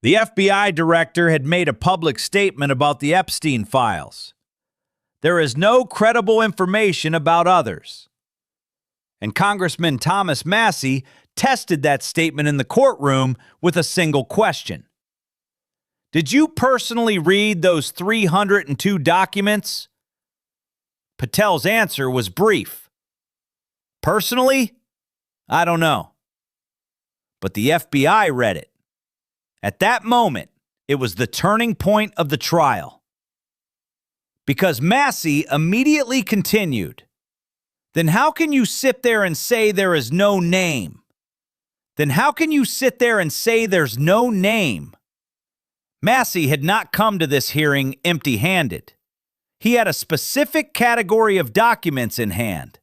The FBI director had made a public statement about the Epstein files. There is no credible information about others. And Congressman Thomas Massie tested that statement in the courtroom with a single question. Did you personally read those 302 documents? Patel's answer was brief. Personally? I don't know. But the FBI read it. At that moment, it was the turning point of the trial. Because Massie immediately continued, then how can you sit there and say there is no name? Then how can you sit there and say there's no name? Massie had not come to this hearing empty-handed. He had a specific category of documents in hand.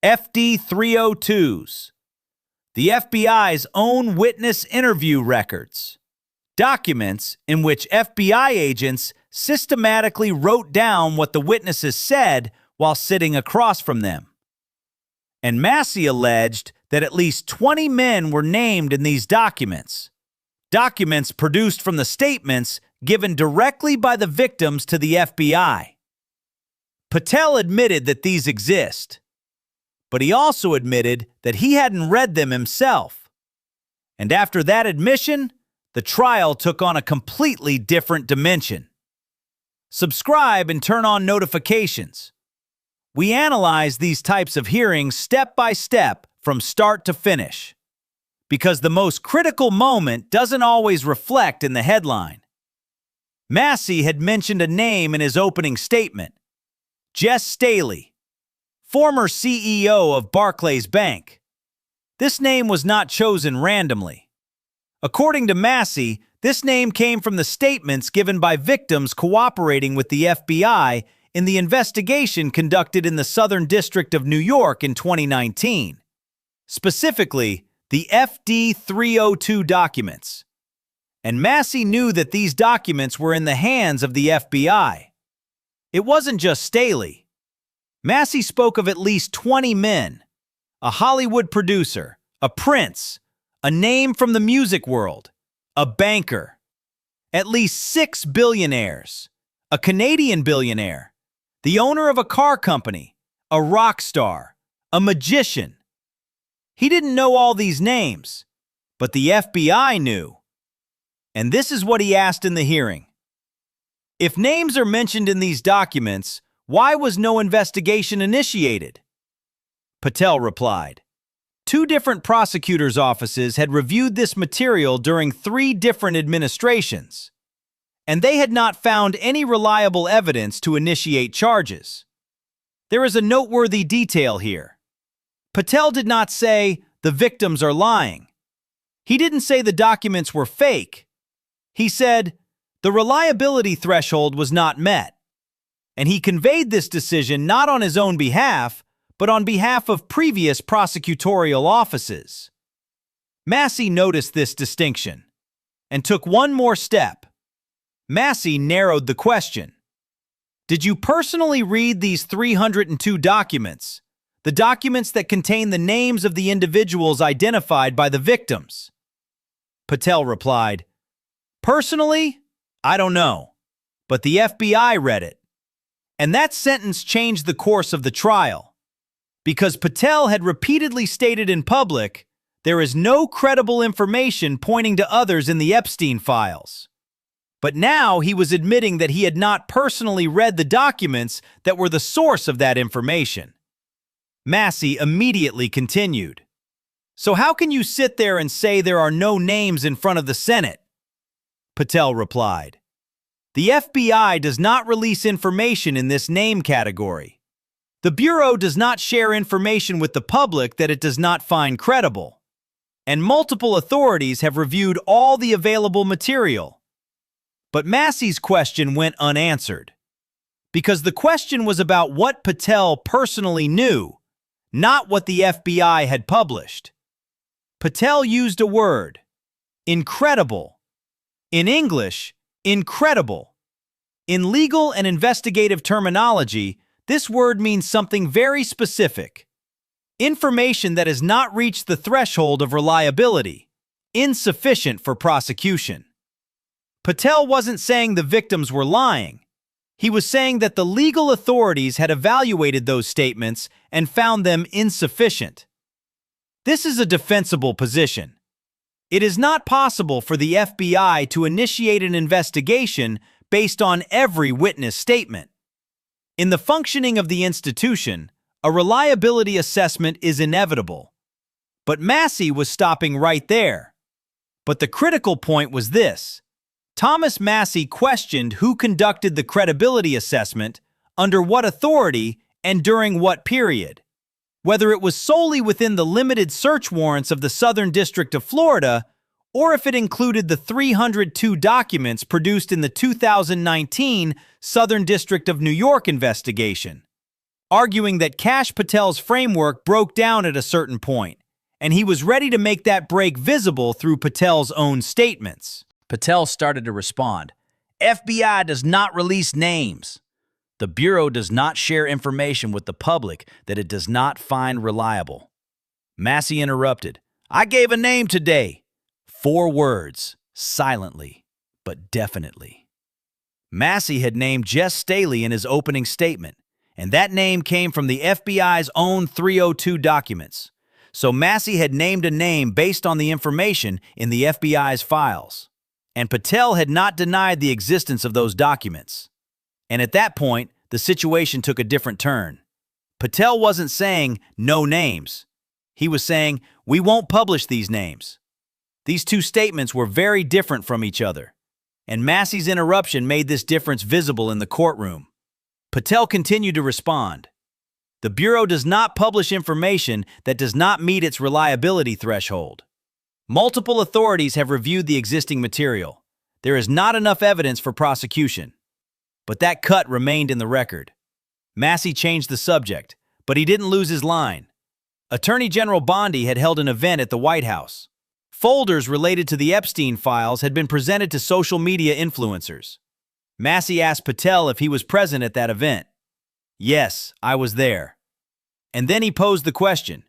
FD 302s. The FBI's own witness interview records. Documents in which FBI agents systematically wrote down what the witnesses said while sitting across from them. And Massie alleged that at least 20 men were named in these documents. Documents produced from the statements given directly by the victims to the FBI. Patel admitted that these exist, but he also admitted that he hadn't read them himself. And after that admission, the trial took on a completely different dimension. Subscribe and turn on notifications. We analyze these types of hearings step by step from start to finish, because the most critical moment doesn't always reflect in the headline. Massie had mentioned a name in his opening statement, Jess Staley, former CEO of Barclays Bank. This name was not chosen randomly. According to Massie, this name came from the statements given by victims cooperating with the FBI in the investigation conducted in the Southern District of New York in 2019. Specifically, the FD 302 documents. And Massie knew that these documents were in the hands of the FBI. It wasn't just Staley. Massie spoke of at least 20 men, a Hollywood producer, a prince, a name from the music world, a banker, at least 6 billionaires, a Canadian billionaire, the owner of a car company, a rock star, a magician. He didn't know all these names, but the FBI knew. And this is what he asked in the hearing. If names are mentioned in these documents, why was no investigation initiated? Patel replied, 2 different prosecutors' offices had reviewed this material during 3 different administrations, and they had not found any reliable evidence to initiate charges. There is a noteworthy detail here. Patel did not say the victims are lying. He didn't say the documents were fake. He said the reliability threshold was not met. And he conveyed this decision not on his own behalf, but on behalf of previous prosecutorial offices. Massie noticed this distinction and took one more step. Massie narrowed the question. Did you personally read these 302 documents, the documents that contain the names of the individuals identified by the victims? Patel replied, personally, I don't know, but the FBI read it. And that sentence changed the course of the trial, because Patel had repeatedly stated in public there is no credible information pointing to others in the Epstein files. But now he was admitting that he had not personally read the documents that were the source of that information. Massie immediately continued. So how can you sit there and say there are no names in front of the Senate? Patel replied, the FBI does not release information in this name category. The Bureau does not share information with the public that it does not find credible. And multiple authorities have reviewed all the available material. But Massie's question went unanswered, because the question was about what Patel personally knew, not what the FBI had published. Patel used a word, incredible. In English, incredible. In legal and investigative terminology, this word means something very specific. Information that has not reached the threshold of reliability, insufficient for prosecution. Patel wasn't saying the victims were lying. He was saying that the legal authorities had evaluated those statements and found them insufficient. This is a defensible position. It is not possible for the FBI to initiate an investigation based on every witness statement. In the functioning of the institution, a reliability assessment is inevitable. But Massie was stopping right there. But the critical point was this. Thomas Massie questioned who conducted the credibility assessment, under what authority, and during what period. Whether it was solely within the limited search warrants of the Southern District of Florida, or if it included the 302 documents produced in the 2019 Southern District of New York investigation, arguing that Kash Patel's framework broke down at a certain point, and he was ready to make that break visible through Patel's own statements. Patel started to respond. FBI does not release names. The Bureau does not share information with the public that it does not find reliable. Massie interrupted. I gave a name today. 4 words, silently, but definitely. Massie had named Jess Staley in his opening statement, and that name came from the FBI's own 302 documents. So Massie had named a name based on the information in the FBI's files. And Patel had not denied the existence of those documents. And at that point, the situation took a different turn. Patel wasn't saying, no names. He was saying, we won't publish these names. These two statements were very different from each other. And Massie's interruption made this difference visible in the courtroom. Patel continued to respond. The Bureau does not publish information that does not meet its reliability threshold. Multiple authorities have reviewed the existing material. There is not enough evidence for prosecution. But that cut remained in the record. Massie changed the subject, but he didn't lose his line. Attorney General Bondi had held an event at the White House. Folders related to the Epstein files had been presented to social media influencers. Massie asked Patel if he was present at that event. Yes, I was there. And then he posed the question.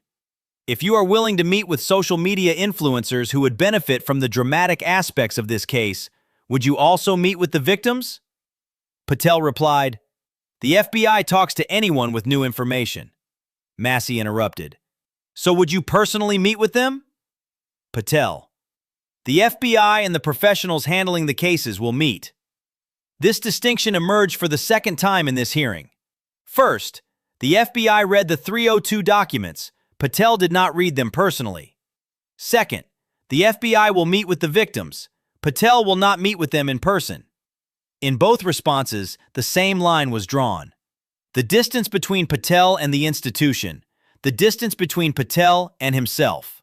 If you are willing to meet with social media influencers who would benefit from the dramatic aspects of this case, would you also meet with the victims? Patel replied, the FBI talks to anyone with new information. Massie interrupted. So would you personally meet with them? Patel. The FBI and the professionals handling the cases will meet. This distinction emerged for the second time in this hearing. First, the FBI read the 302 documents. Patel did not read them personally. Second, the FBI will meet with the victims. Patel will not meet with them in person. In both responses, the same line was drawn. The distance between Patel and the institution. The distance between Patel and himself.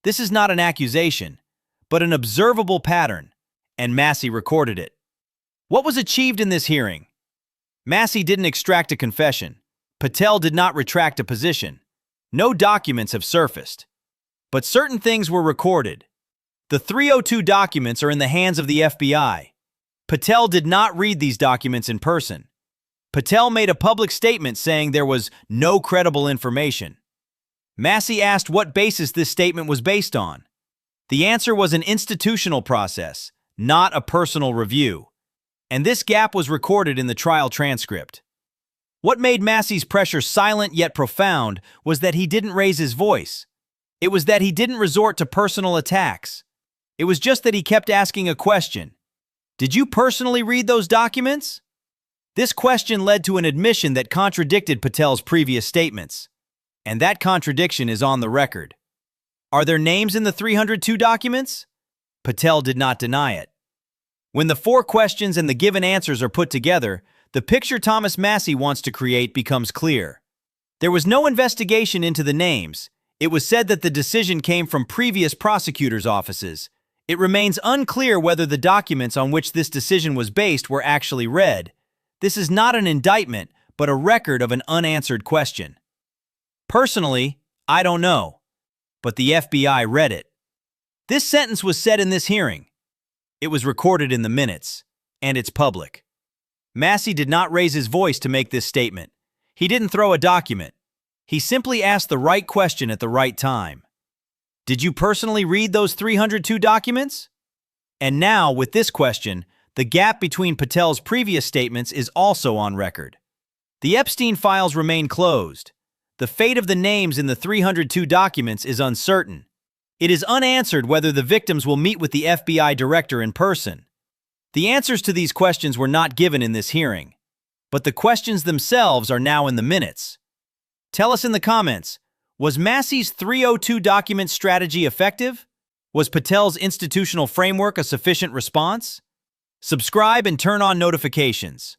This is not an accusation, but an observable pattern, and Massie recorded it. What was achieved in this hearing? Massie didn't extract a confession. Patel did not retract a position. No documents have surfaced. But certain things were recorded. The 302 documents are in the hands of the FBI. Patel did not read these documents in person. Patel made a public statement saying there was no credible information. Massie asked what basis this statement was based on. The answer was an institutional process, not a personal review. And this gap was recorded in the trial transcript. What made Massie's pressure silent yet profound was that he didn't raise his voice. It was that he didn't resort to personal attacks. It was just that he kept asking a question. Did you personally read those documents? This question led to an admission that contradicted Patel's previous statements. And that contradiction is on the record. Are there names in the 302 documents? Patel did not deny it. When the 4 questions and the given answers are put together, the picture Thomas Massie wants to create becomes clear. There was no investigation into the names. It was said that the decision came from previous prosecutors' offices. It remains unclear whether the documents on which this decision was based were actually read. This is not an indictment, but a record of an unanswered question. Personally, I don't know, but the FBI read it. This sentence was said in this hearing. It was recorded in the minutes, and it's public. Massie did not raise his voice to make this statement. He didn't throw a document. He simply asked the right question at the right time. Did you personally read those 302 documents? And now, with this question, the gap between Patel's previous statements is also on record. The Epstein files remain closed. The fate of the names in the 302 documents is uncertain. It is unanswered whether the victims will meet with the FBI director in person. The answers to these questions were not given in this hearing, but the questions themselves are now in the minutes. Tell us in the comments, was Massie's 302 document strategy effective? Was Patel's institutional framework a sufficient response? Subscribe and turn on notifications.